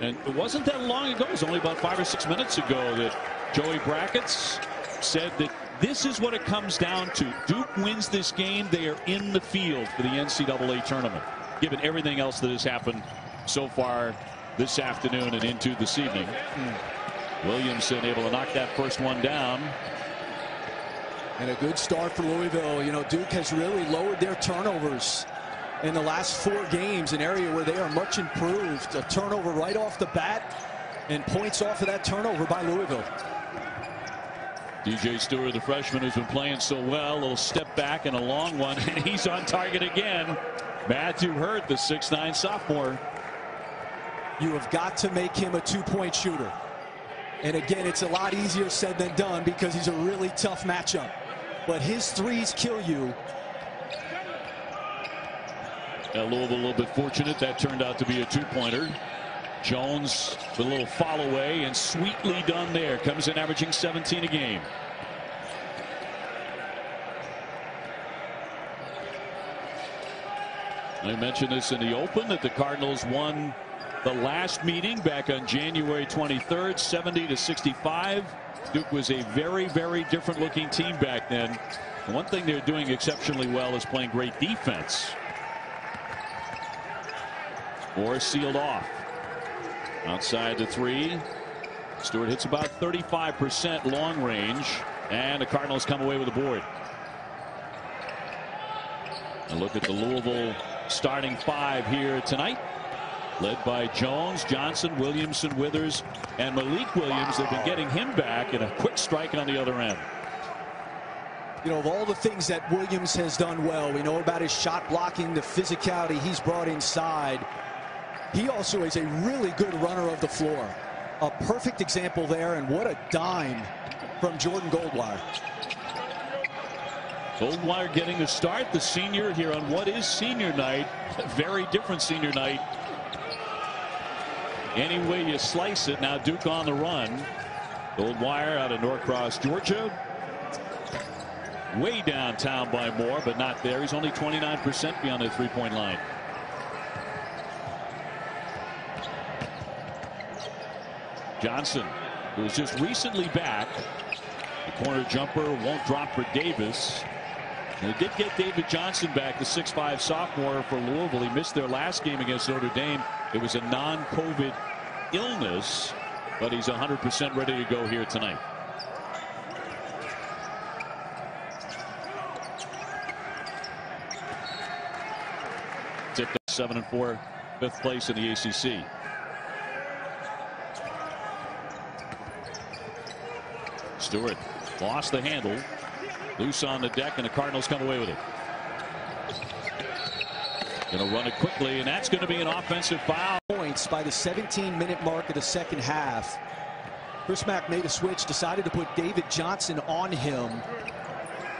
And it wasn't that long ago, it was only about 5 or 6 minutes ago that Joey Brackets said that this is what it comes down to. Duke wins this game, they are in the field for the NCAA tournament, given everything else that has happened so far this afternoon and into this evening. Williamson able to knock that first one down. And a good start for Louisville. You know, Duke has really lowered their turnovers in the last 4 games, an area where they are much improved. A turnover right off the bat and points off of that turnover by Louisville. DJ Stewart, the freshman who's been playing so well, a little step back and a long one, and he's on target again. Matthew Hurt, the 6'9" sophomore. You have got to make him a 2-point shooter. And again, it's a lot easier said than done because he's a really tough matchup. But his threes kill you. Louisville a little bit fortunate. That turned out to be a 2-pointer. Jones with a little follow away and sweetly done there. Comes in averaging 17 a game. I mentioned this in the open that the Cardinals won the last meeting back on January 23rd, 70-65. Duke was a very, very different looking team back then. And one thing they're doing exceptionally well is playing great defense. Moore sealed off. Outside the 3. Stewart hits about 35% long range. And the Cardinals come away with the board. And look at the Louisville starting 5 here tonight. Led by Jones, Johnson, Williamson, Withers, and Malik Williams. They've been getting him back, and a quick strike on the other end. You know, of all the things that Williams has done well, we know about his shot blocking, the physicality he's brought inside. He also is a really good runner of the floor. A perfect example there, and what a dime from Jordan Goldwire. Goldwire getting the start, the senior here on what is senior night. A very different senior night. Any way you slice it, now Duke on the run. Goldwire out of Norcross, Georgia. Way downtown by Moore, but not there. He's only 29% beyond the 3-point line. Johnson, who was just recently back. The corner jumper won't drop for Davis. And they did get David Johnson back, the 6'5" sophomore for Louisville. He missed their last game against Notre Dame. It was a non-COVID illness, but he's 100% ready to go here tonight. Tipped up 7-4, 5th place in the ACC. Stewart lost the handle. Loose on the deck, and the Cardinals come away with it. Going to run it quickly, and that's going to be an offensive foul. Points by the 17-minute mark of the second half. Chris Mack made a switch, decided to put David Johnson on him.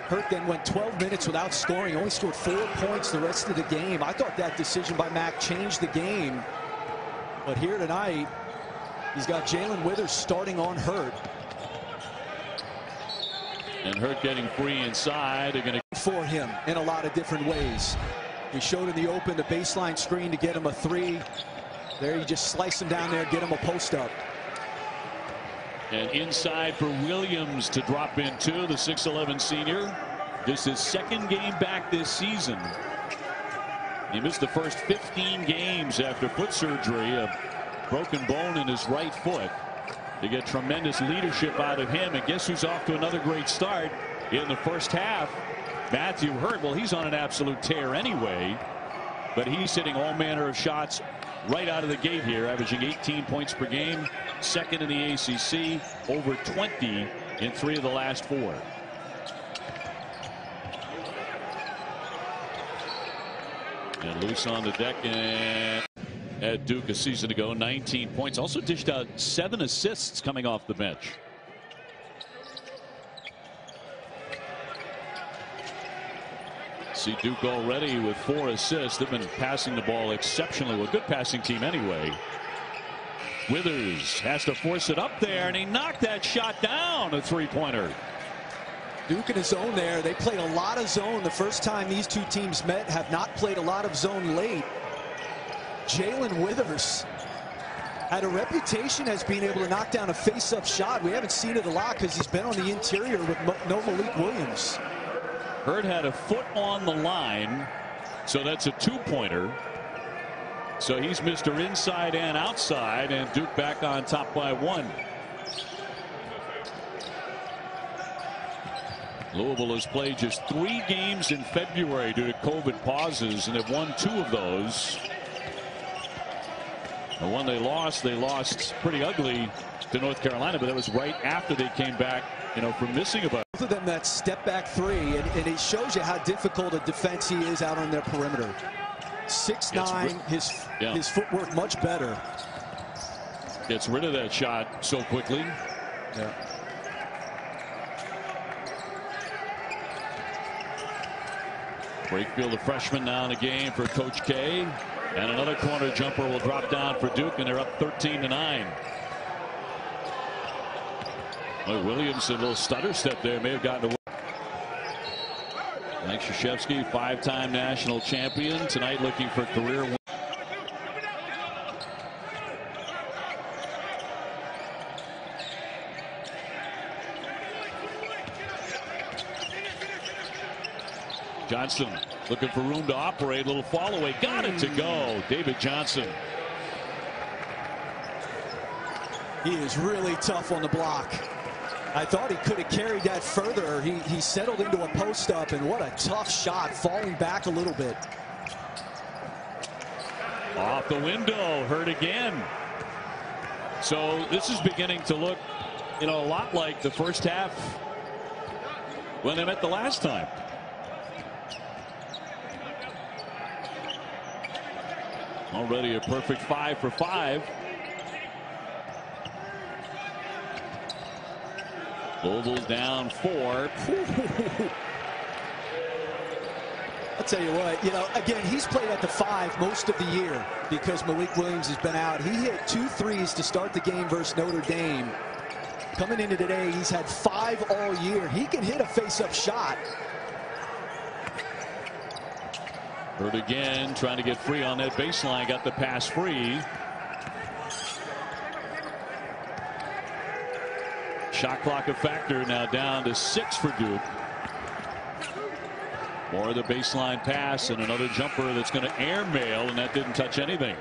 Hurt then went 12 minutes without scoring, only scored 4 points the rest of the game. I thought that decision by Mack changed the game. But here tonight, he's got Jalen Withers starting on Hurt. And Hurt getting free inside. They're going to for him in a lot of different ways. We showed in the open the baseline screen to get him a 3. There you just slice him down there, get him a post up. And inside for Williams to drop in too, the 6'11" senior. Just his 2nd game back this season. He missed the first 15 games after foot surgery, a broken bone in his right foot. They get tremendous leadership out of him, and guess who's off to another great start in the first half? Matthew Hurt. Well, he's on an absolute tear anyway, but he's hitting all manner of shots right out of the gate here, averaging 18 points per game, 2nd in the ACC, over 20 in 3 of the last 4. And loose on the deck, and at Duke a season ago, 19 points. Also dished out 7 assists coming off the bench. See Duke already with 4 assists. They've been passing the ball exceptionally well. Good passing team anyway. Withers has to force it up there, and he knocked that shot down. A 3-pointer. Duke in his zone there. They played a lot of zone the first time these two teams met. Have not played a lot of zone late. Jalen Withers Had a reputation as being able to knock down a face-up shot. We haven't seen it a lot because he's been on the interior with no Malik Williams. Hurd had a foot on the line, so that's a two-pointer. So he's Mr. Inside and outside, and Duke back on top by 1. Louisville has played just 3 games in February due to COVID pauses, and they've won 2 of those. The one they lost pretty ugly to North Carolina, but that was right after they came back, from missing about. Both of them that step back 3, and it shows you how difficult a defense he is out on their perimeter. 6'9", his footwork much better. Gets rid of that shot so quickly. Yeah. Brakefield, the freshman, now in the game for Coach K. And another corner jumper will drop down for Duke, and they're up 13-9. Well, Williamson, a little stutter step there, may have gotten away. Mike Krzyzewski, 5-time national champion, tonight looking for career win. Johnson looking for room to operate. Little fall away. Got it to go. David Johnson. He is really tough on the block. I thought he could have carried that further. He settled into a post up, and what a tough shot, falling back a little bit. Off the window. Hurt again. So this is beginning to look, a lot like the first half when they met the last time. Already a perfect 5 for 5. Louisville down 4. I'll tell you what, again, he's played at the 5 most of the year because Malik Williams has been out. He hit 2 threes to start the game versus Notre Dame. Coming into today, he's had 5 all year. He can hit a face-up shot. Hurd again, trying to get free on that baseline. Got the pass free. Shot clock a factor, now down to 6 for Duke. More of the baseline pass and another jumper that's going to airmail, and that didn't touch anything.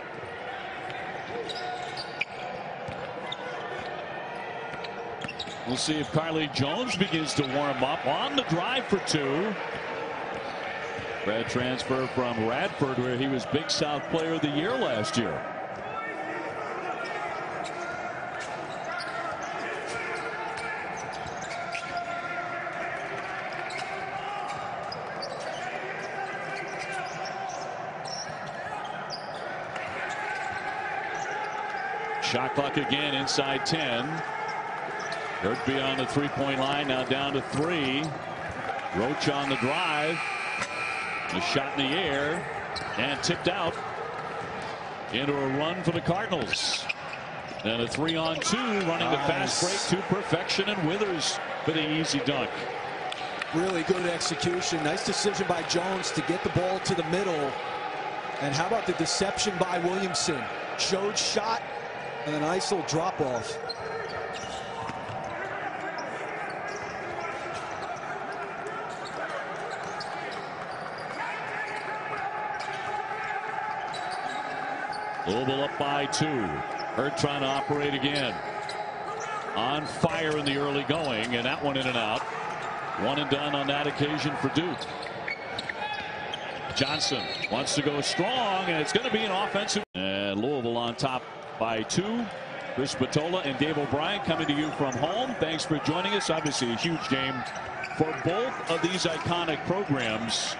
We'll see if Carly Jones begins to warm up on the drive for 2. Grad transfer from Radford, where he was Big South Player of the Year last year. Shot clock again inside 10. Hurd beyond the 3-point line, now down to 3. Roach on the drive. A shot in the air and tipped out into a run for the Cardinals. And a 3-on-2 running the fast break to perfection, and Withers for the easy dunk. Really good execution. Nice decision by Jones to get the ball to the middle. And how about the deception by Williamson? Showed shot and a nice little drop off. Louisville up by 2. Hurd trying to operate again. On fire in the early going, and that one in and out. One and done on that occasion for Duke. Johnson wants to go strong, and it's going to be an offensive. And Louisville on top by 2. Chris Spatola and Dave O'Brien coming to you from home. Thanks for joining us. Obviously a huge game for both of these iconic programs.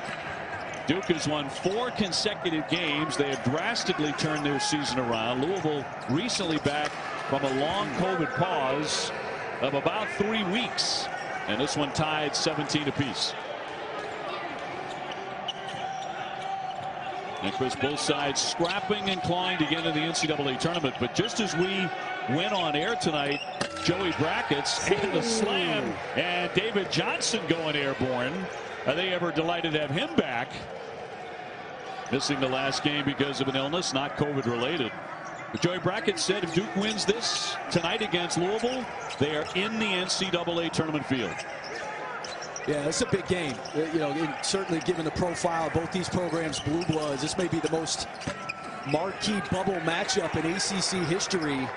Duke has won 4 consecutive games. They have drastically turned their season around. Louisville recently back from a long COVID pause of about 3 weeks. And this one tied 17 apiece. And Chris, both sides scrapping and clawing to get into the NCAA tournament. But just as we went on air tonight, Joey Brackets and the slam, and David Johnson going airborne. Are they ever delighted to have him back? Missing the last game because of an illness, not COVID related. Joey Brackett said if Duke wins this tonight against Louisville, they are in the NCAA tournament field. Yeah, it's a big game. You know, certainly given the profile of both these programs, Blue Bloods, this may be the most marquee bubble matchup in ACC history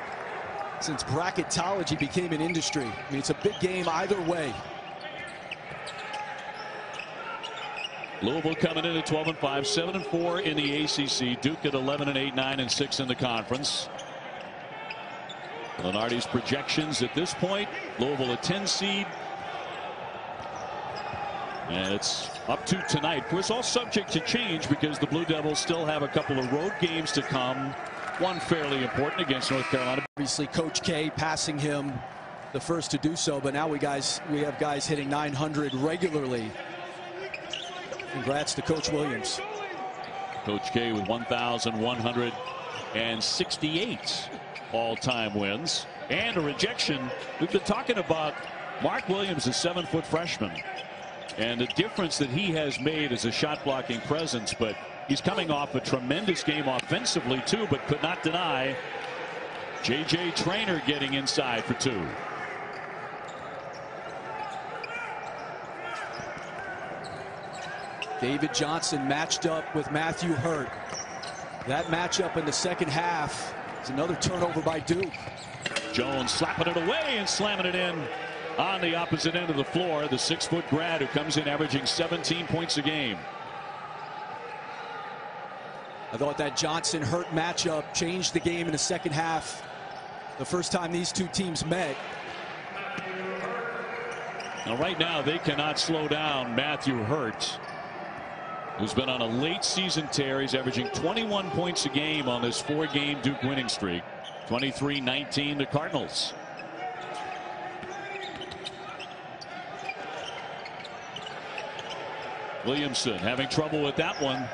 since bracketology became an industry. I mean, it's a big game either way. Louisville coming in at 12-5, 7-4 in the ACC. Duke at 11-8, 9-6 in the conference. Lunardi's projections at this point: Louisville a 10 seed. And it's up to tonight. Of course, all subject to change because the Blue Devils still have a couple of road games to come. One fairly important against North Carolina. Obviously, Coach K passing him the first to do so, but now we have guys hitting 900 regularly. Congrats to Coach Williams. Coach K with 1,168 all-time wins and a rejection. We've been talking about Mark Williams, a 7-foot freshman, and the difference that he has made as a shot-blocking presence. But he's coming off a tremendous game offensively too, but could not deny J.J. Traynor getting inside for two. David Johnson matched up with Matthew Hurt. That matchup in the second half is another turnover by Duke. Jones slapping it away and slamming it in on the opposite end of the floor. The 6-foot grad who comes in averaging 17 points a game. I thought that Johnson-Hurt matchup changed the game in the second half. The first time these two teams met. Now right now they cannot slow down Matthew Hurt, who's been on a late season tear. He's averaging 21 points a game on this 4-game Duke winning streak. 23-19 the Cardinals. Williamson having trouble with that one.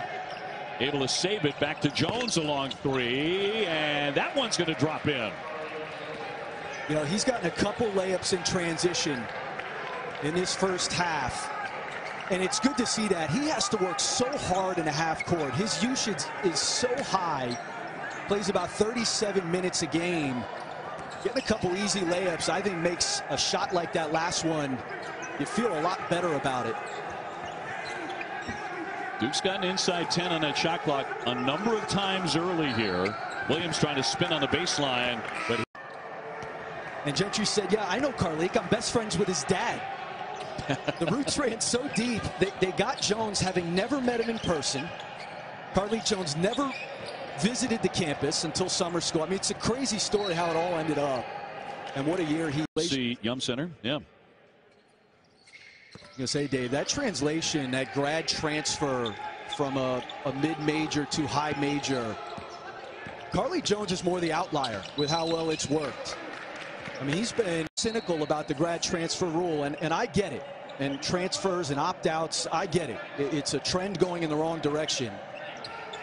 Able to save it. Back to Jones along 3, and that one's going to drop in. You know, he's gotten a couple layups in transition in this first half. And it's good to see that. He has to work so hard in a half court. His usage is so high. Plays about 37 minutes a game. Getting a couple easy layups, I think, makes a shot like that last one, you feel a lot better about it. Duke's gotten inside 10 on that shot clock a number of times early here. Williams trying to spin on the baseline, but and Gentry said, yeah, I know Carlik. I'm best friends with his dad. The roots ran so deep. They got Jones, having never met him in person. Carlik Jones never visited the campus until summer school. I mean, it's a crazy story how it all ended up. And what a year he played. See Yum Center. Yeah. I'm going to say, Dave, that translation, that grad transfer from a mid-major to high major, Carlik Jones is more the outlier with how well it's worked. I mean, he's been cynical about the grad transfer rule, and I get it. And transfers and opt-outs, I get it. It's a trend going in the wrong direction.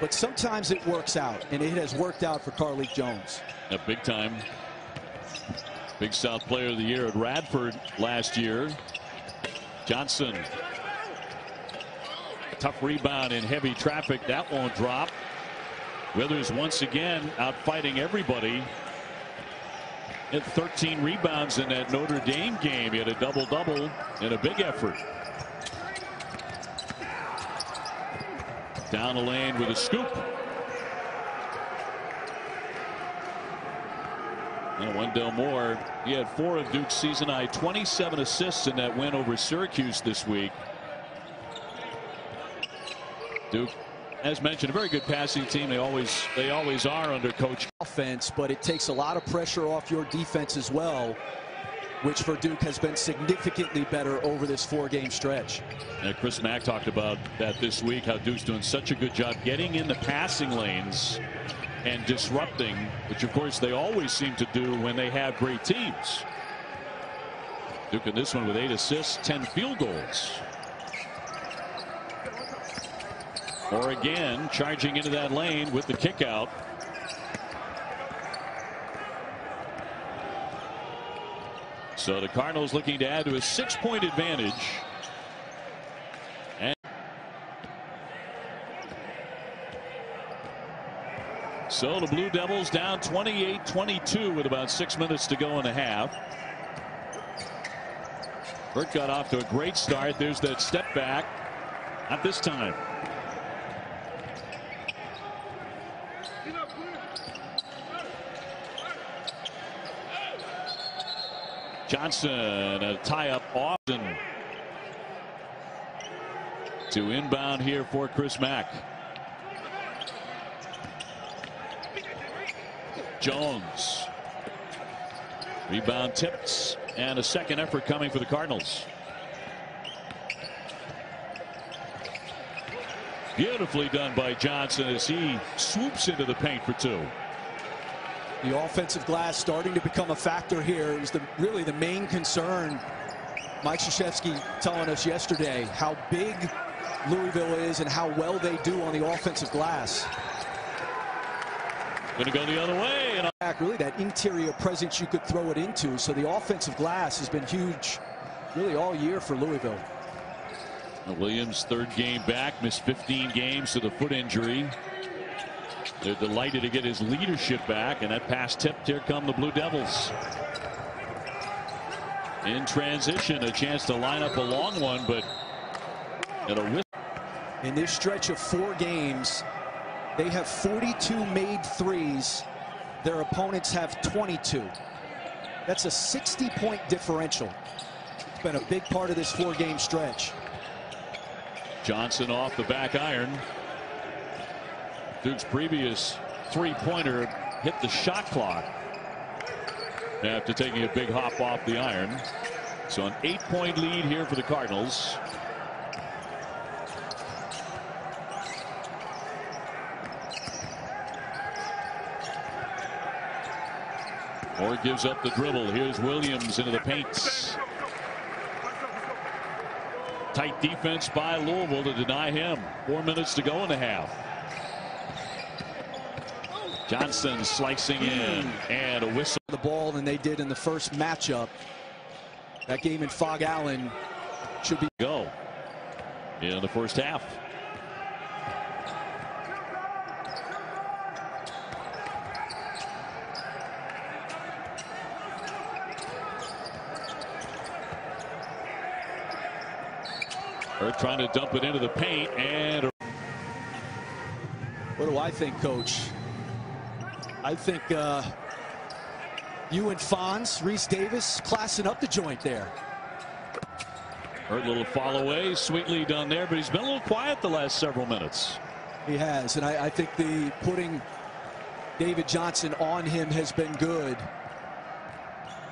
But sometimes it works out, and it has worked out for Carlik Jones. A big time. Big South Player of the Year at Radford last year. Johnson. Tough rebound in heavy traffic. That won't drop. Withers once again out fighting everybody. Had 13 rebounds in that Notre Dame game. He had a double-double in a big effort. Down the lane with a scoop. And Wendell Moore, he had 4 of Duke's season high 27 assists in that win over Syracuse this week. Duke, as mentioned, a very good passing team. They always are under Coach. Offense, but it takes a lot of pressure off your defense as well, which for Duke has been significantly better over this 4-game stretch. And Chris Mack talked about that this week, how Duke's doing such a good job getting in the passing lanes and disrupting, which of course they always seem to do when they have great teams. Duke in this one with 8 assists, 10 field goals. Oregon charging into that lane with the kick out. So the Cardinals looking to add to a 6-point advantage. And So the Blue Devils down 28-22 with about 6 minutes to go in the half. Hurt got off to a great start. There's that step back. Not this time. Johnson, a tie-up Austin. To inbound here for Chris Mack. Jones. Rebound tips. And a second effort coming for the Cardinals. Beautifully done by Johnson as he swoops into the paint for two. The offensive glass starting to become a factor here. It was really the main concern. Mike Krzyzewski telling us yesterday how big Louisville is and how well they do on the offensive glass. Going to go the other way. And really that interior presence you could throw it into. So the offensive glass has been huge really all year for Louisville. Williams, third game back, missed 15 games to the foot injury. They're delighted to get his leadership back, and that pass tipped. Here come the Blue Devils. In transition, a chance to line up a long one, but at a whiff. In this stretch of 4 games, they have 42 made threes. Their opponents have 22. That's a 60-point differential. It's been a big part of this 4-game stretch. Johnson off the back iron. Duke's previous three-pointer hit the shot clock after taking a big hop off the iron. So an 8-point lead here for the Cardinals. Moore gives up the dribble. Here's Williams into the paint. Tight defense by Louisville to deny him. 4 minutes to go in the half. Johnson slicing in and a whistle. The ball than they did in the first matchup. That game in Fog Allen should be go in the first half. They're trying to dump it into the paint, and what do I think, Coach? I think you and Fonz, Reese Davis, classing up the joint there. Hurt little fall away, sweetly done there, but he's been a little quiet the last several minutes. He has, and I think the putting David Johnson on him has been good.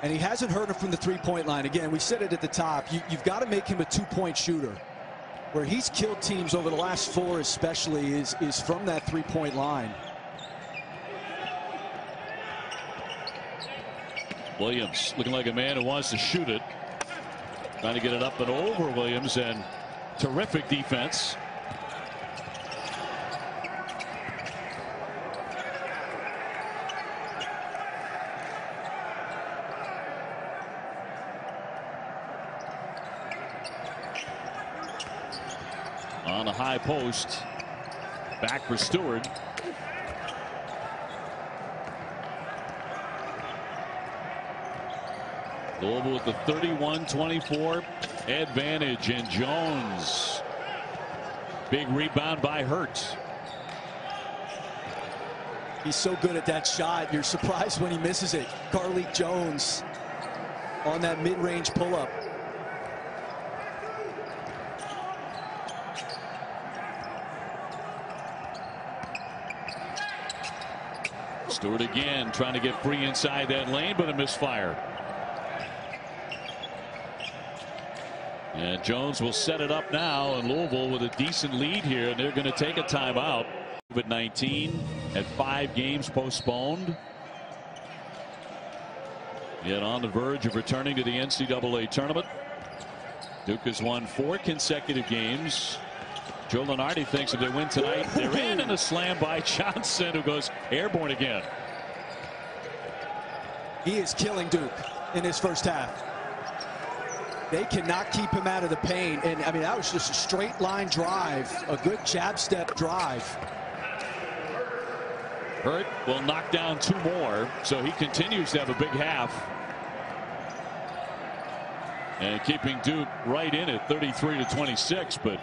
And he hasn't hurt him from the three-point line. Again, we said it at the top. You've got to make him a two-point shooter. Where he's killed teams over the last 4 especially is from that three-point line. Williams looking like a man who wants to shoot it. Trying to get it up and over Williams, and terrific defense. On the high post. Back for Stewart. Louisville with the 31-24 advantage, and Jones. Big rebound by Hurt. He's so good at that shot. You're surprised when he misses it. Carlik Jones on that mid-range pull-up. Stewart again trying to get free inside that lane, but a misfire. And Jones will set it up now, and Louisville with a decent lead here, and they're going to take a timeout. COVID-19 at 5 games postponed. Yet on the verge of returning to the NCAA tournament. Duke has won 4 consecutive games. Joe Lunardi thinks if they win tonight, they're in, and a slam by Johnson, who goes airborne again. He is killing Duke in his first half. They cannot keep him out of the paint, and I mean that was just a straight line drive, a good jab step drive. Hurt will knock down 2 more, so he continues to have a big half. And keeping Duke right in it, 33-26. But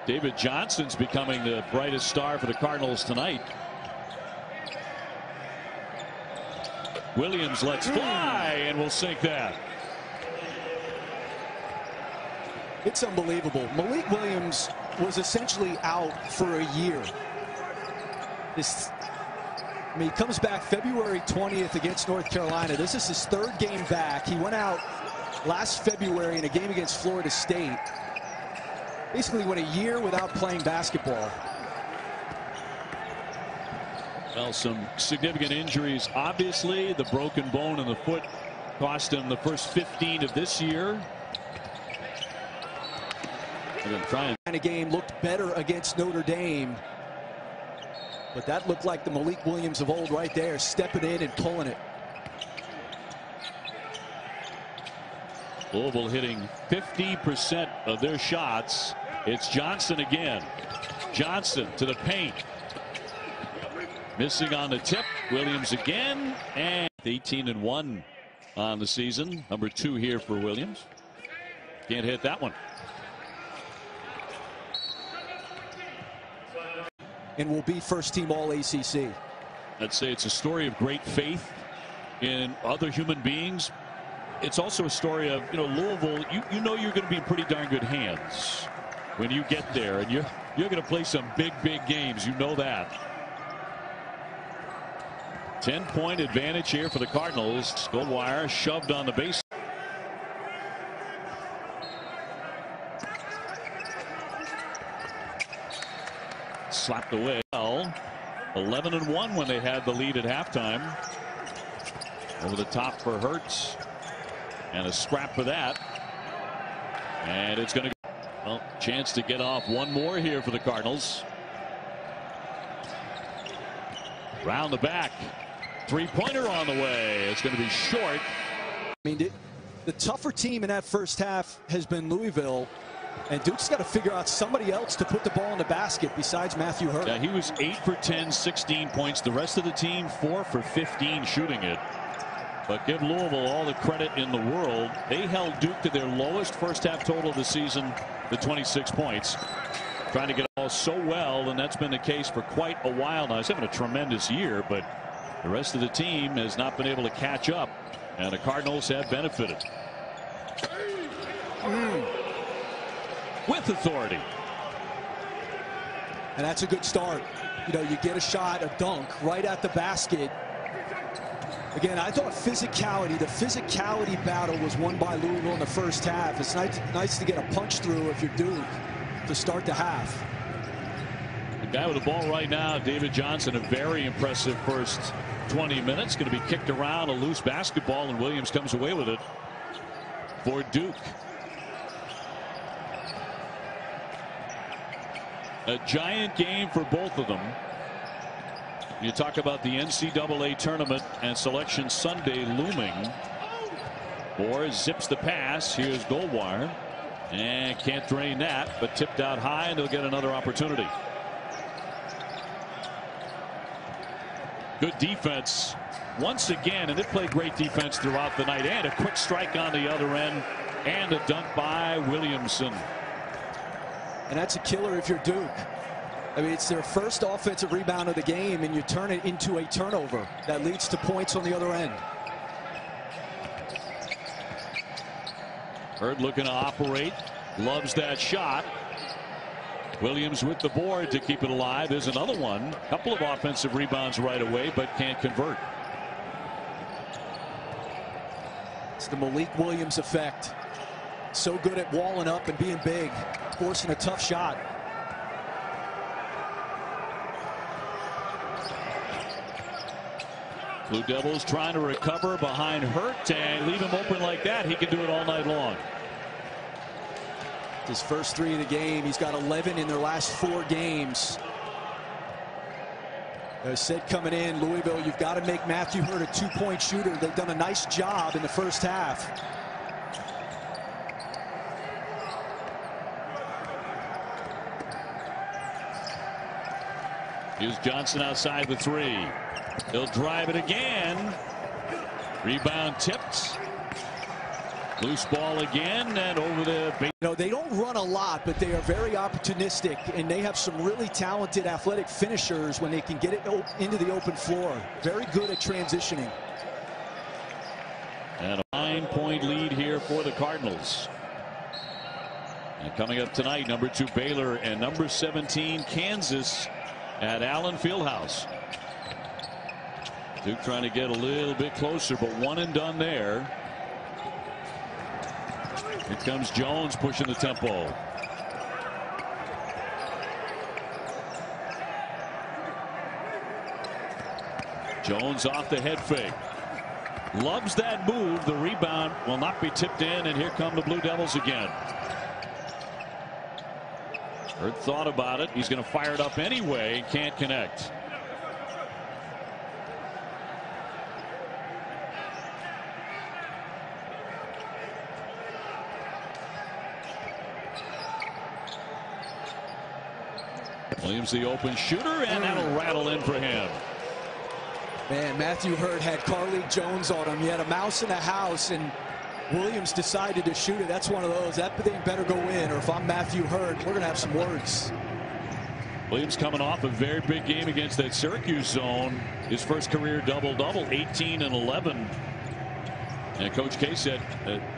David Johnson's becoming the brightest star for the Cardinals tonight. Williams lets fly and will sink that. It's unbelievable. Malik Williams was essentially out for a year. He comes back February 20th against North Carolina. This is his 3rd game back. He went out last February in a game against Florida State. Basically went a year without playing basketball. Well, some significant injuries. Obviously, the broken bone in the foot cost him the first 15 of this year. And a game looked better against Notre Dame. But that looked like the Malik Williams of old right there, stepping in and pulling it. Louisville hitting 50% of their shots. It's Johnson again. Johnson to the paint. Missing on the tip. Williams again. And 18-1 on the season. Number 2 here for Williams. Can't hit that one. And will be first-team All-ACC. I'd say it's a story of great faith in other human beings. It's also a story of, Louisville, you know you're going to be in pretty darn good hands when you get there, and you're going to play some big games. You know that. 10-point advantage here for the Cardinals. Goldwire shoved on the base. Slapped away. Well, 11-1 when they had the lead at halftime. Over the top for Hurts. And a scrap for that. And it's going to go. Well, chance to get off one more here for the Cardinals. Round the back. 3-pointer on the way. It's going to be short. I mean, the tougher team in that first half has been Louisville. And Duke's got to figure out somebody else to put the ball in the basket besides Matthew Hurt. Yeah, he was 8 for 10, 16 points. The rest of the team 4 for 15 shooting it. But give Louisville all the credit in the world. They held Duke to their lowest first half total of the season, the 26 points. Trying to get all so well, and that's been the case for quite a while now. He's having a tremendous year, but the rest of the team has not been able to catch up, and the Cardinals have benefited. With authority. And that's a good start. You get a shot, a dunk right at the basket. Again, I thought the physicality battle was won by Louisville in the first half. It's nice to get a punch through if you're Duke to start the half. The guy with the ball right now, David Johnson, a very impressive first 20 minutes. Going to be kicked around, a loose basketball, and Williams comes away with it for Duke. A giant game for both of them. You talk about the NCAA tournament and Selection Sunday looming. Moore zips the pass. Here's Goldwire. And can't drain that, but tipped out high, and they'll get another opportunity. Good defense once again, and they played great defense throughout the night. And a quick strike on the other end, and a dunk by Williamson. And that's a killer if you're Duke. I mean, it's their first offensive rebound of the game, and you turn it into a turnover that leads to points on the other end. Hurd looking to operate. Loves that shot. Williams with the board to keep it alive. There's another one. Couple of offensive rebounds right away, but can't convert. It's the Malik Williams effect. So good at walling up and being big, forcing a tough shot. Blue Devils trying to recover behind Hurt and leave him open like that. He can do it all night long. His first 3 of the game. He's got 11 in their last 4 games. As said coming in, Louisville, you've got to make Matthew Hurt a 2-point shooter. They've done a nice job in the first half. Here's Johnson outside the 3. He'll drive it again. Rebound tipped. Loose ball again and over the base. You know, they don't run a lot, but they are very opportunistic, and they have some really talented athletic finishers when they can get it into the open floor. Very good at transitioning. And a 9-point lead here for the Cardinals. And coming up tonight, number 2 Baylor and number 17 Kansas at Allen Fieldhouse. Duke trying to get a little bit closer, but one and done there. Here comes Jones pushing the tempo. Jones off the head fake. Loves that move. The rebound will not be tipped in, and here come the Blue Devils again. Hurt thought about it. He's going to fire it up anyway. Can't connect. Williams the open shooter, and that'll rattle in for him. Man, Matthew Hurt had Carlik Jones on him. He had a mouse in the house, and Williams decided to shoot it. That's one of those. That thing better go in, or if I'm Matthew Hurt, we're going to have some words. Williams coming off a very big game against that Syracuse zone. His first career double-double, 18 and 11. And Coach K said,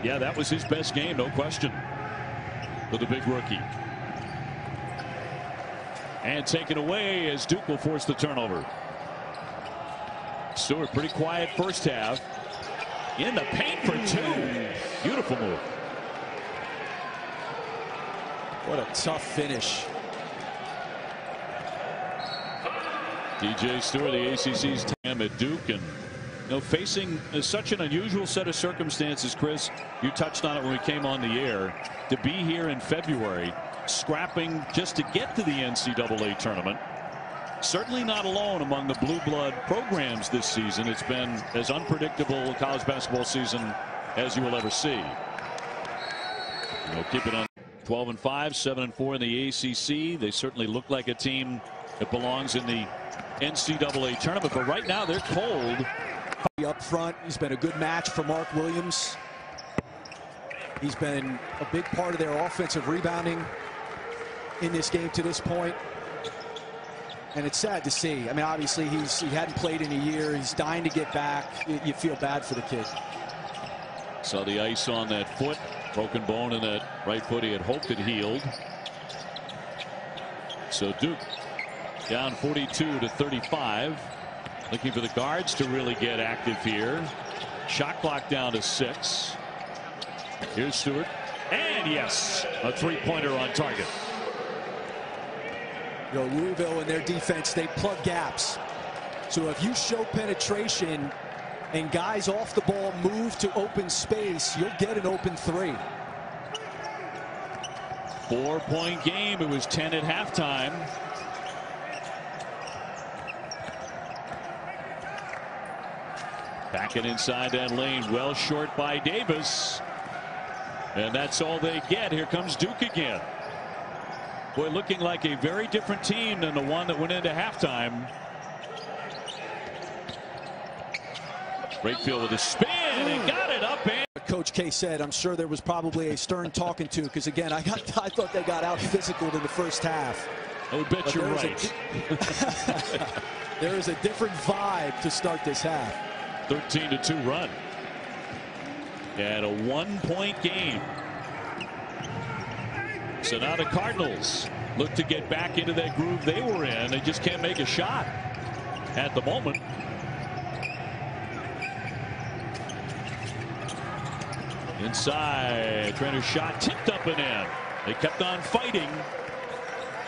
yeah, that was his best game, no question, for the big rookie. And taken away as Duke will force the turnover. Stewart pretty quiet first half. In the paint for 2. Beautiful move. What a tough finish. DJ Stewart, the ACC's time at Duke, and facing such an unusual set of circumstances. Chris, you touched on it when we came on the air. To be here in February, scrapping just to get to the NCAA tournament. Certainly not alone among the blue blood programs this season. It's been as unpredictable a college basketball season as you will ever see. Keep it on 12-5, 7-4 in the ACC. They certainly look like a team that belongs in the NCAA tournament, but right now they're cold. Up front, he's been a good match for Mark Williams. He's been a big part of their offensive rebounding in this game to this point. And it's sad to see. I mean, obviously he hadn't played in a year. He's dying to get back. You feel bad for the kid. Saw the ice on that foot. Broken bone in that right foot. He had hoped it healed. So Duke down 42-35. Looking for the guards to really get active here. Shot clock down to 6. Here's Stewart. And yes, a 3-pointer on target. Louisville and their defense, they plug gaps. So if you show penetration and guys off the ball move to open space, you'll get an open 3. 4-point game. It was 10 at halftime. Back it inside that lane. Well short by Davis. And that's all they get. Here comes Duke again. Boy, looking like a very different team than the one that went into halftime. Brakefield with a spin and got it up. And Coach K said, I'm sure there was probably a stern talking to, because again, I thought they got out physical in the first half. I would bet you're right. There is a different vibe to start this half. 13-2 run. And a 1-point game. So now the Cardinals look to get back into that groove they were in. They just can't make a shot at the moment. Inside, Trainer's shot tipped up and in. They kept on fighting.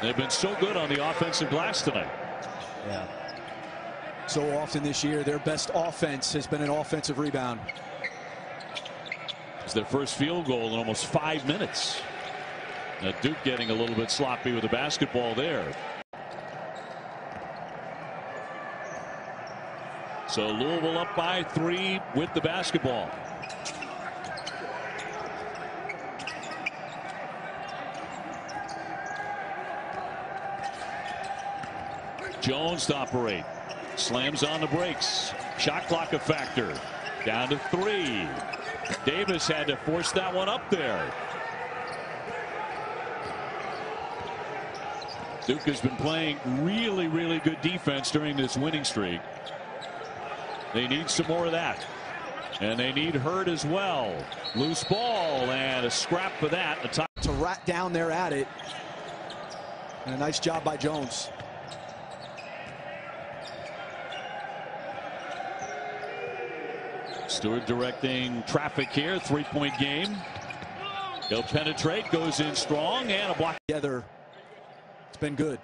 They've been so good on the offensive glass tonight. Yeah. So often this year, their best offense has been an offensive rebound. It's their first field goal in almost 5 minutes. Now Duke getting a little bit sloppy with the basketball there. So Louisville up by 3 with the basketball. Jones to operate. slams on the brakes. Shot clock a factor. Down to 3. Davis had to force that one up there. Duke has been playing really good defense during this winning streak. They need some more of that. And they need Hurt as well. Loose ball and a scrap for that. A top to rat down there at it. And a nice job by Jones. Stewart directing traffic here. 3-point game. He'll penetrate, goes in strong, and a block. Together, it's been good.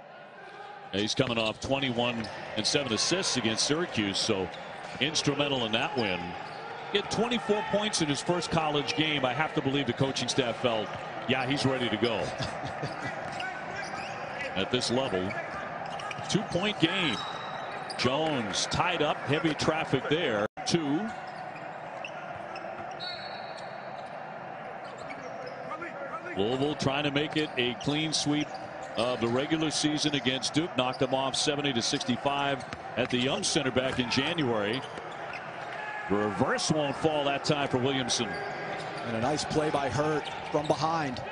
He's coming off 21 and 7 assists against Syracuse, so instrumental in that win. He had 24 points in his first college game. I have to believe the coaching staff felt, yeah, he's ready to go. At this level, 2-point game. Jones tied up, heavy traffic there. 2. Louisville trying to make it a clean sweep of the regular season against Duke. Knocked them off 70-65 at the Yum Center back in January. The reverse won't fall that time for Williamson. And a nice play by Hurt from behind.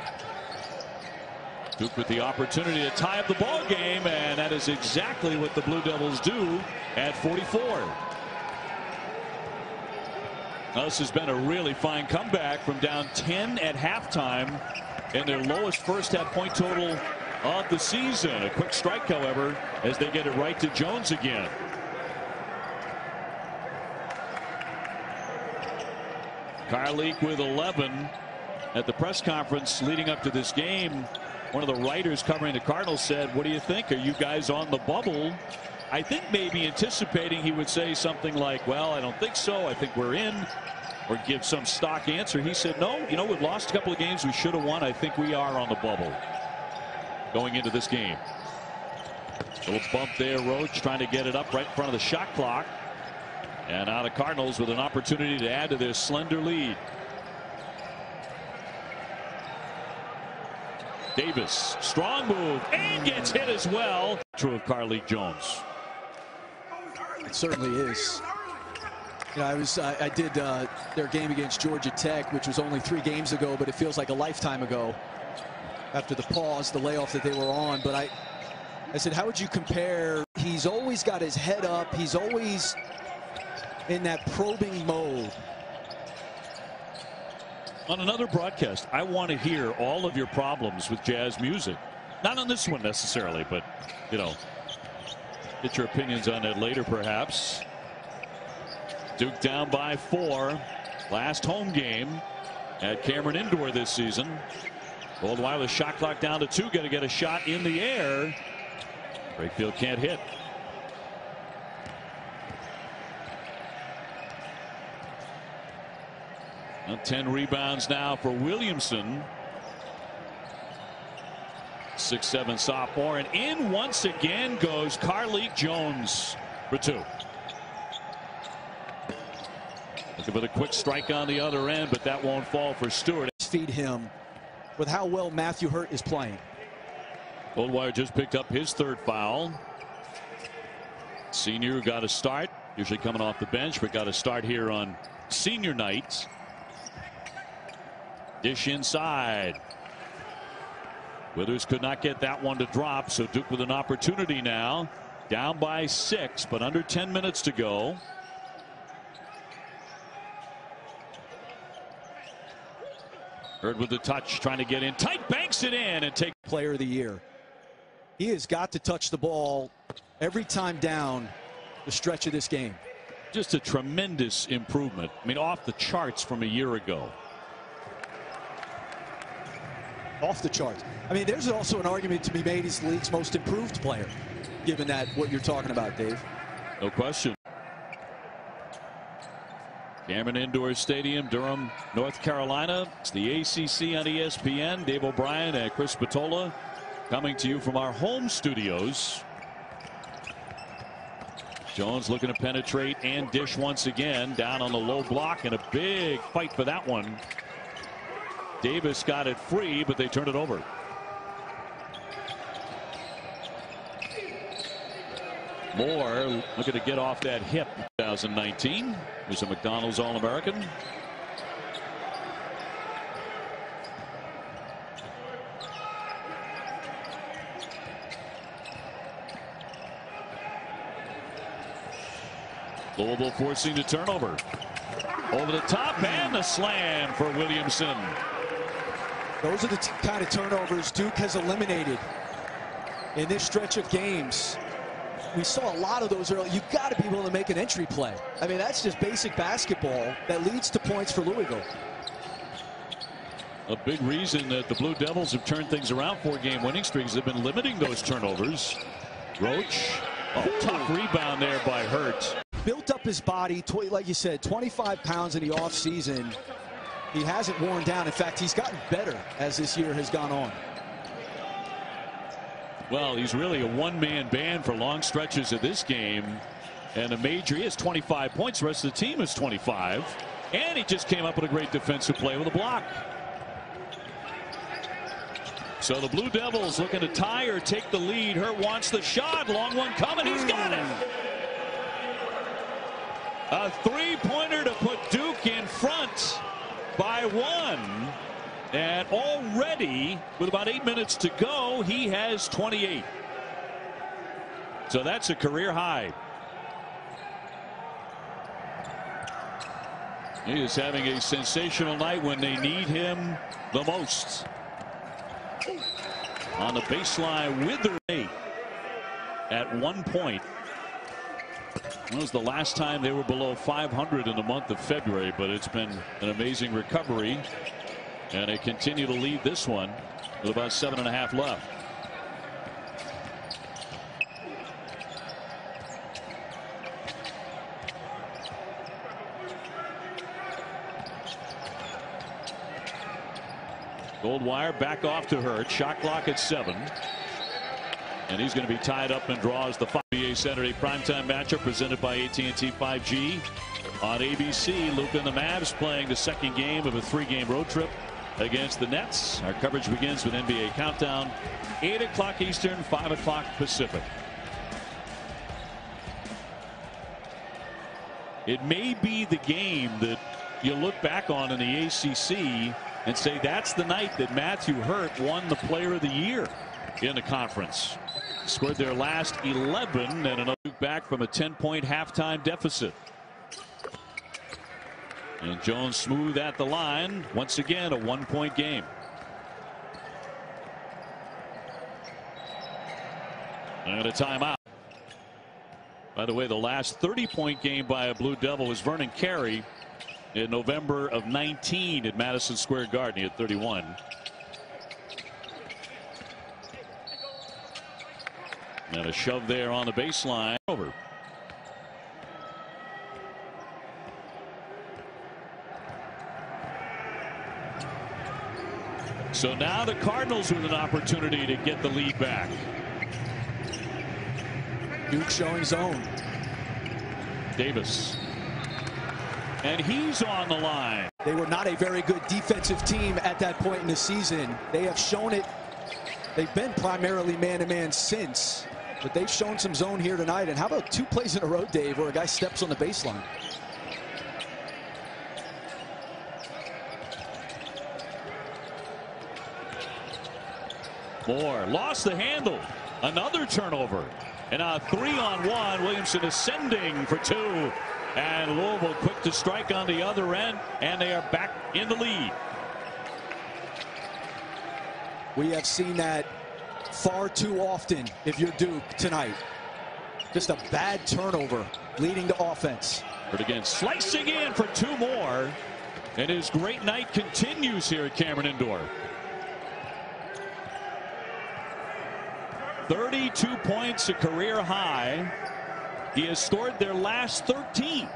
Duke with the opportunity to tie up the ball game, and that is exactly what the Blue Devils do at 44. Now, this has been a really fine comeback from down 10 at halftime and their lowest first half point total of the season. A quick strike, however, as they get it right to Jones again. Carlik with 11 at the press conference leading up to this game. One of the writers covering the Cardinals said, "What do you think? Are you guys on the bubble?" I think maybe anticipating he would say something like, "Well, I don't think so. I think we're in," or give some stock answer. He said, "No, we've lost a couple of games we should have won. I think we are on the bubble going into this game." Little bump there. Roach trying to get it up right in front of the shot clock. And now the Cardinals with an opportunity to add to their slender lead. Davis, strong move, and gets hit as well. True of Carlik Jones. It certainly is. I did their game against Georgia Tech, which was only 3 games ago, but it feels like a lifetime ago after the pause, the layoff that they were on. But I said, how would you compare? He's always got his head up. He's always in that probing mode. On another broadcast, I want to hear all of your problems with jazz music. Not on this one necessarily, but, get your opinions on it later, perhaps. Duke down by 4. Last home game at Cameron Indoor this season. Gold Wireless shot clock down to 2. Got to get a shot in the air. Brakefield can't hit. Now 10 rebounds now for Williamson. 6'7" sophomore, and in once again goes Carlik Jones for 2. Looking for the quick strike on the other end, but that won't fall for Stewart. Feed him with how well Matthew Hurt is playing. Goldwire just picked up his 3rd foul. Senior got a start, usually coming off the bench, but got a start here on senior night. Dish inside. Withers could not get that one to drop, so Duke with an opportunity now. Down by 6, but under 10 minutes to go. Hurd with the touch, trying to get in tight, banks it in and take. Player of the year. He has got to touch the ball every time down the stretch of this game. Just a tremendous improvement. I mean, off the charts from a year ago. Off the charts. I mean, there's also an argument to be made he's the league's most improved player, given that what you're talking about, Dave. No question. Cameron Indoor Stadium, Durham, North Carolina. It's the ACC on ESPN. Dave O'Brien and Chris Spatola coming to you from our home studios. Jones looking to penetrate and dish once again. Down on the low block, and a big fight for that one. Davis got it free, but they turned it over. Moore looking to get off that hip. 2019 was a McDonald's All-American. Louisville forcing the turnover. Over the top and the slam for Williamson. Those are the kind of turnovers Duke has eliminated in this stretch of games. We saw a lot of those early. You've got to be willing to make an entry play. I mean, that's just basic basketball that leads to points for Louisville. A big reason that the Blue Devils have turned things around. 4-game winning streaks. They've been limiting those turnovers. Roach. Oh, tough rebound there by Hurt. Built up his body, like you said, 25 pounds in the offseason. He hasn't worn down. In fact, he's gotten better as this year has gone on. Well, he's really a one-man band for long stretches of this game. And a major, he has 25 points. The rest of the team is 25. And he just came up with a great defensive play with a block. So the Blue Devils looking to tie or take the lead. Hurt wants the shot. Long one coming. He's got it. A three-pointer to put Duke in front by 1. And already, with about 8 minutes to go, he has 28. So that's a career high. He is having a sensational night when they need him the most. On the baseline with the 8 at 1 point. That was the last time they were below 500 in the month of February, but it's been an amazing recovery. And they continue to lead this one with about 7.5 left. Goldwire back off to Hurt. Shot clock at 7. And he's going to be tied up and draws the NBA Saturday primetime matchup presented by AT&T 5G. On ABC, Luka and the Mavs playing the second game of a 3-game road trip against the Nets. Our coverage begins with NBA Countdown. 8 o'clock Eastern, 5 o'clock Pacific. It may be the game that you look back on in the ACC and say that's the night that Matthew Hurt won the Player of the Year in the conference. Scored their last 11 and another back from a 10-point halftime deficit. And Jones smooth at the line. Once again, a 1-point game. And a timeout. By the way, the last 30-point game by a Blue Devil was Vernon Carey in November of 19 at Madison Square Garden. He had 31. And a shove there on the baseline. Over. So now the Cardinals with an opportunity to get the lead back. Duke showing zone. Davis. And he's on the line. They were not a very good defensive team at that point in the season. They have shown it. They've been primarily man-to-man since. But they've shown some zone here tonight. And how about 2 plays in a row, Dave, where a guy steps on the baseline? Moore lost the handle. Another turnover. And a 3-on-1. Williamson ascending for 2. And Louisville quick to strike on the other end. And they are back in the lead. We have seen that far too often if you're Duke tonight. Just a bad turnover leading to offense. But again, slicing in for 2 more. And his great night continues here at Cameron Indoor. 32 points, a career high. He has scored their last 13.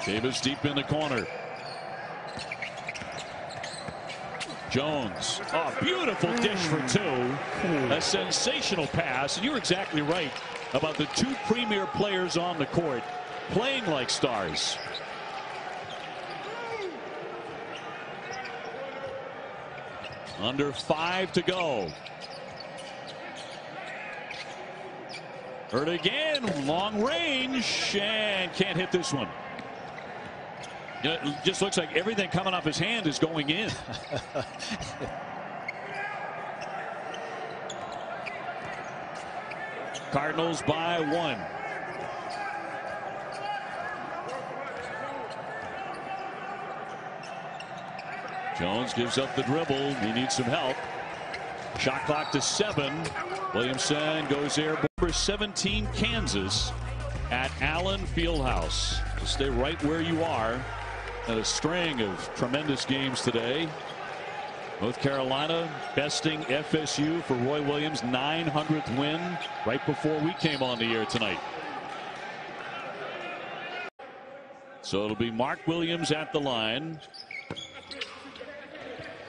Davis deep in the corner. Jones. Oh, beautiful dish for 2. A sensational pass. And you're exactly right about the 2 premier players on the court playing like stars. Under 5 to go. Hurt again, long range, and can't hit this one. It just looks like everything coming off his hand is going in. Cardinals by 1. Jones gives up the dribble. He needs some help. Shot clock to 7. Williamson goes airborne. Number 17, Kansas at Allen Fieldhouse. Stay right where you are. And a string of tremendous games today. North Carolina besting FSU for Roy Williams' 900th win right before we came on the air tonight. So it'll be Mark Williams at the line.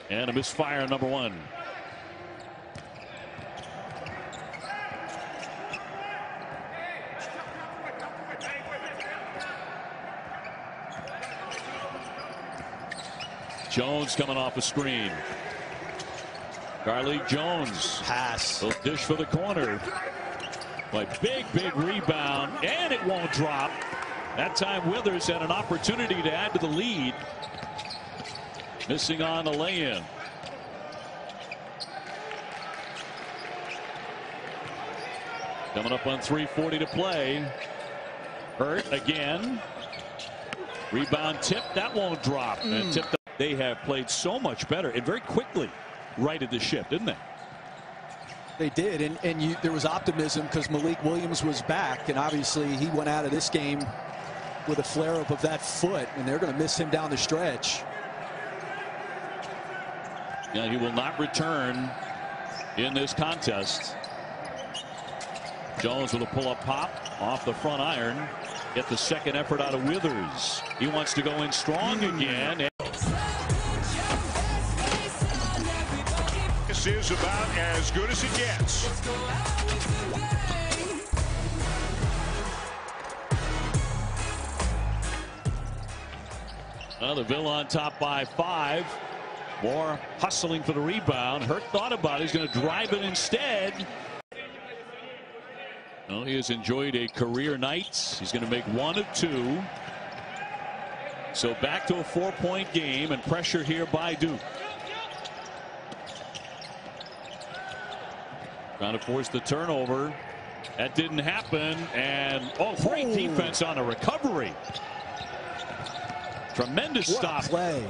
And a misfire, number 1. Jones coming off a screen. Carlik Jones. Pass. Little dish for the corner. But big rebound, and it won't drop. That time Withers had an opportunity to add to the lead. Missing on the lay-in. Coming up on 3:40 to play. Hurt again. Rebound tip. That won't drop. And tipped. They have played so much better and very quickly righted the ship, didn't they? They did. And there was optimism because Malik Williams was back. And obviously he went out of this game with a flare-up of that foot. And they're going to miss him down the stretch. Yeah, he will not return in this contest. Jones with a pull-up pop off the front iron. Get the second effort out of Withers. He wants to go in strong again. This is about as good as it gets. The Ville on top by 5. More hustling for the rebound. Hurt thought about it. He's going to drive it instead. Well, he has enjoyed a career night. He's going to make 1 of 2. So back to a 4-point game and pressure here by Duke. Trying to force the turnover. That didn't happen. And great defense on a recovery. Tremendous stop. Play.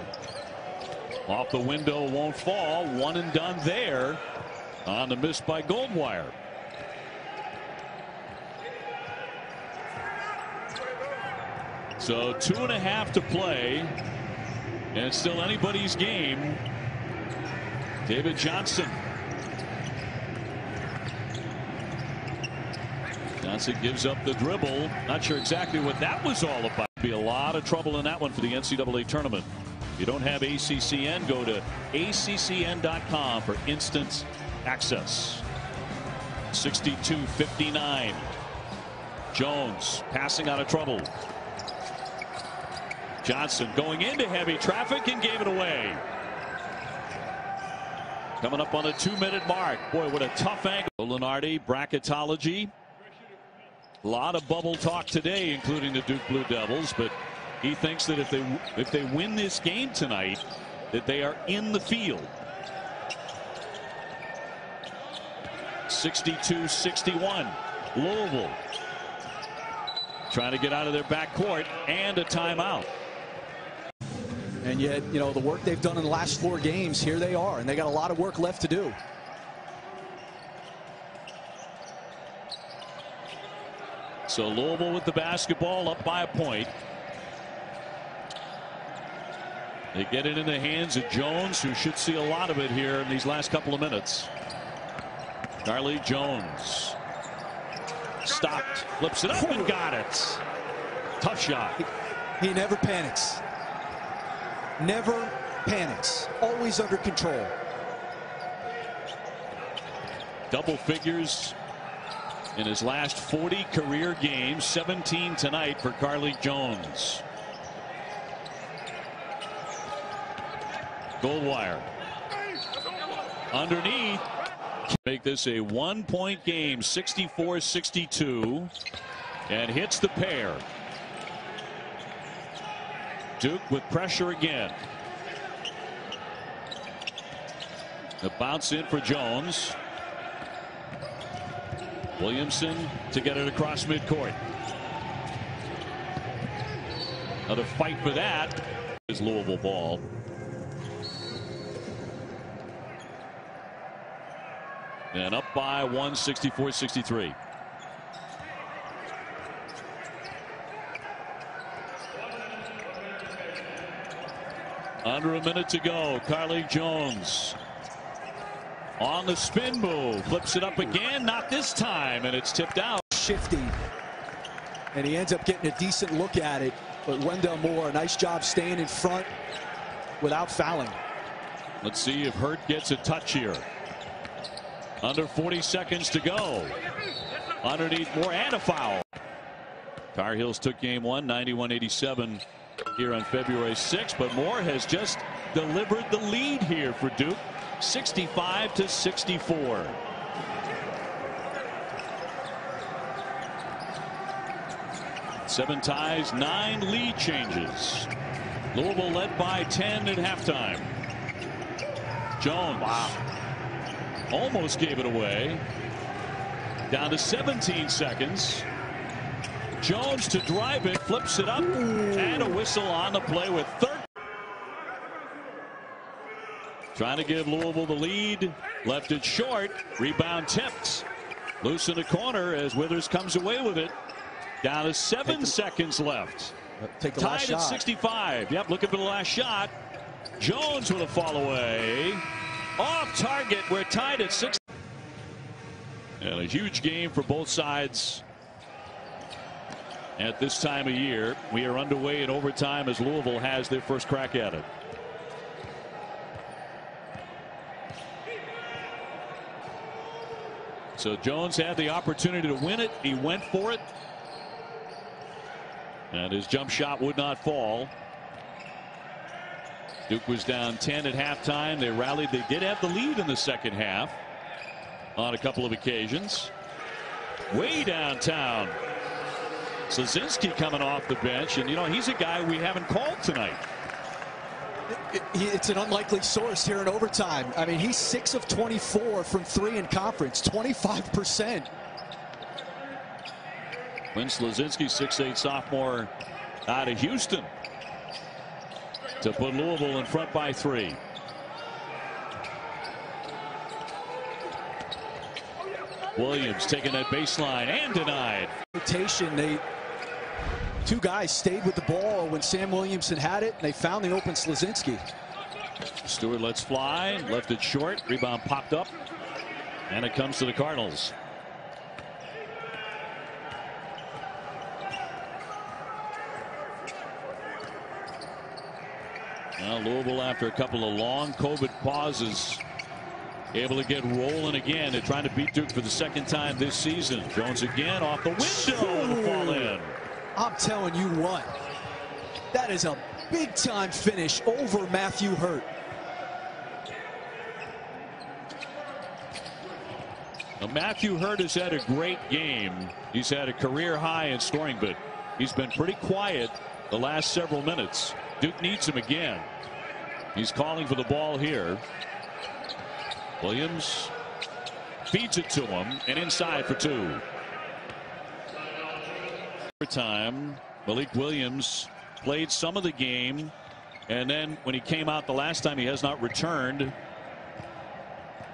Off the window, won't fall. One and done there on the miss by Goldwire. So 2.5 to play, and it's still anybody's game. David Johnson. Johnson gives up the dribble. Not sure exactly what that was all about. Be a lot of trouble in that one for the NCAA tournament. If you don't have ACCN, go to ACCN.com for instant access. 62-59. Jones passing out of trouble. Johnson going into heavy traffic and gave it away. Coming up on the 2-minute mark. Boy, what a tough angle. Lenardi, bracketology. A lot of bubble talk today, including the Duke Blue Devils, but he thinks that if they win this game tonight, that they are in the field. 62-61. Louisville trying to get out of their backcourt, and a timeout. And yet, you know, the work they've done in the last 4 games, here they are, and they got a lot of work left to do. So Louisville with the basketball, up by a point. They get it in the hands of Jones, who should see a lot of it here in these last couple of minutes. Carlik Jones stopped, flips it up and got it. Tough shot. He never panics. Never panics. Always under control. Double figures in his last 40 career games, 17 tonight for Carlik Jones. Goldwire underneath, Make this a 1-point game, 64-62, and hits the pair. Duke with pressure again. The bounce in for Jones. Williamson to get it across midcourt. Another fight for that is Louisville ball. And up by 1, 64-63. Under a minute to go. Carlik Jones on the spin move. Flips it up again. Not this time. And it's tipped out. Shifty. And he ends up getting a decent look at it. But Wendell Moore, nice job staying in front without fouling. Let's see if Hurt gets a touch here. Under 40 seconds to go. Underneath Moore and a foul. Tar Heels took game one, 91-87 here on February 6th. But Moore has just delivered the lead here for Duke, 65-64. Seven ties, 9 lead changes. Louisville led by 10 at halftime. Jones. Wow. Almost gave it away. Down to 17 seconds. Jones to drive it, flips it up, and a whistle on the play with 30. Trying to give Louisville the lead. Left it short. Rebound tipped. Loose in the corner as Withers comes away with it. Down to 7 seconds left. Take the Tied last at shot. 65. Yep, looking for the last shot. Jones with a fall away. Off target. We're tied at 6. And a huge game for both sides at this time of year. We are underway in overtime as Louisville has their first crack at it. So Jones had the opportunity to win it. He went for it. And his jump shot would not fall. Duke was down 10 at halftime. They rallied. They did have the lead in the second half on a couple of occasions. Way downtown. Slazinski coming off the bench. And, you know, he's a guy we haven't called tonight. It's an unlikely source here in overtime. I mean, he's 6 of 24 from 3 in conference, 25%. Quinn Slazinski, 6'8" sophomore out of Houston, to put Louisville in front by 3. Williams taking that baseline and denied. Rotation. Two guys stayed with the ball when Sam Williamson had it, and they found the open Slazinski. Stewart lets fly, left it short. Rebound popped up, and it comes to the Cardinals. Now Louisville, after a couple of long COVID pauses, able to get rolling again. They're trying to beat Duke for the second time this season. Jones again off the window to fall in. I'm telling you what, that is a big time finish over Matthew Hurt. Now, Matthew Hurt has had a great game. He's had a career high in scoring, but he's been pretty quiet the last several minutes. Duke needs him again. He's calling for the ball here. Williams feeds it to him and inside for 2. Time, Malik Williams played some of the game, and then when he came out the last time, he has not returned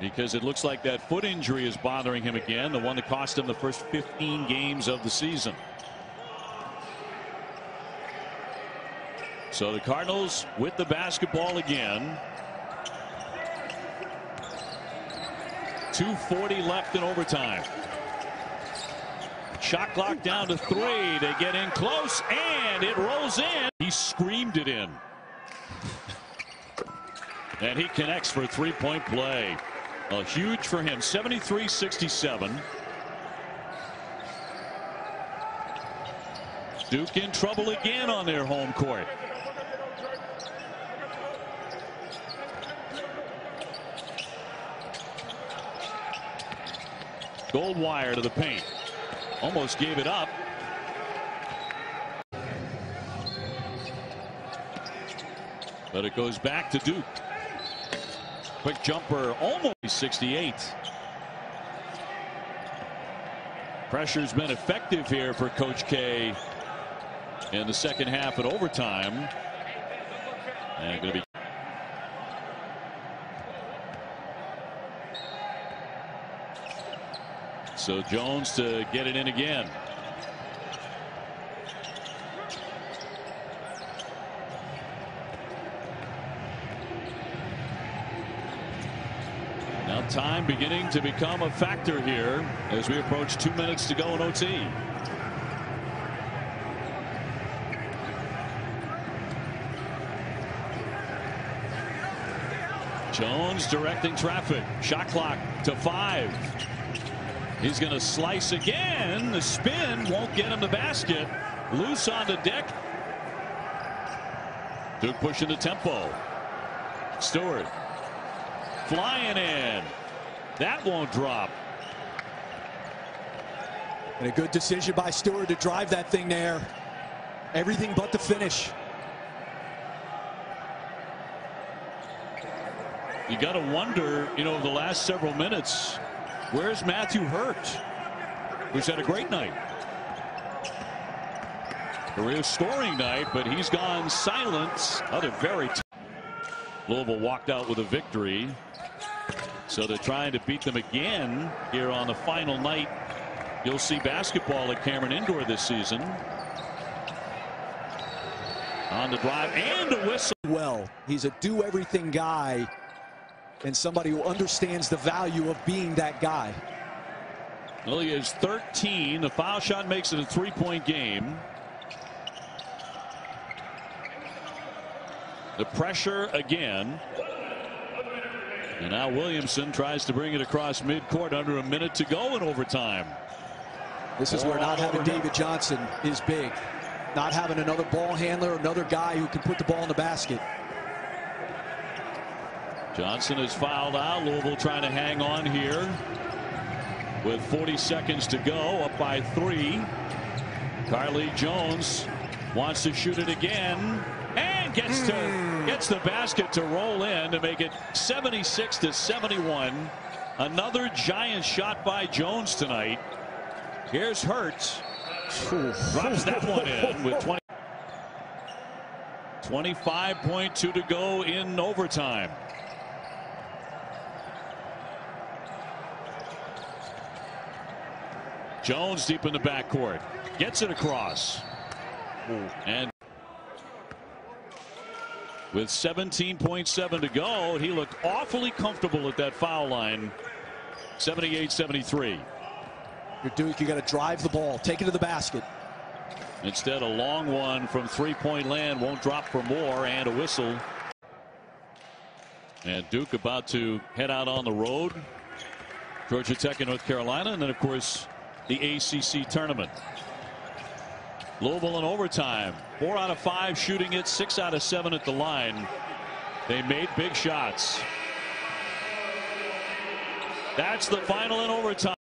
because it looks like that foot injury is bothering him again, the one that cost him the first 15 games of the season. So the Cardinals with the basketball again. 2:40 left in overtime. Shot clock down to 3. They get in close and it rolls in. He screamed it in. And he connects for a 3-point play. Huge for him. 73-67. Duke in trouble again on their home court. Goldwire to the paint. Almost gave it up. But it goes back to Duke. Quick jumper, almost 68. Pressure's been effective here for Coach K in the second half and overtime. And going to be. So Jones to get it in again. Now time beginning to become a factor here as we approach 2 minutes to go in OT. Jones directing traffic. Shot clock to 5. He's going to slice again. The spin won't get him the basket. Loose on the deck. Duke pushing the tempo. Stewart flying in. That won't drop. And a good decision by Stewart to drive that thing there. Everything but the finish. You got to wonder, the last several minutes, where's Matthew Hurt, who's had a great night? Career scoring night, but he's gone silent. Louisville walked out with a victory. So they're trying to beat them again here on the final night. You'll see basketball at Cameron Indoor this season. On the drive and a whistle. Well, he's a do-everything guy and somebody who understands the value of being that guy. Well, he is 13. The foul shot makes it a 3-point game. The pressure again. And now Williamson tries to bring it across midcourt under a minute to go in overtime. This is where not having David Johnson is big. Not having another ball handler, another guy who can put the ball in the basket. Johnson is fouled out. Louisville trying to hang on here with 40 seconds to go, up by 3. Carly Jones wants to shoot it again and gets the basket to roll in to make it 76-71. Another giant shot by Jones tonight. Here's Hurt. Drops that one in with 25.2 to go in overtime. Jones deep in the backcourt. Gets it across. And with 17.7 to go, he looked awfully comfortable at that foul line. 78-73. You're Duke, you got to drive the ball, take it to the basket. Instead, a long one from three-point land won't drop for more, and a whistle. And Duke about to head out on the road. Georgia Tech and North Carolina, and then, of course, the ACC tournament. Louisville in overtime. 4 out of 5 shooting it, 6 out of 7 at the line. They made big shots. That's the final in overtime.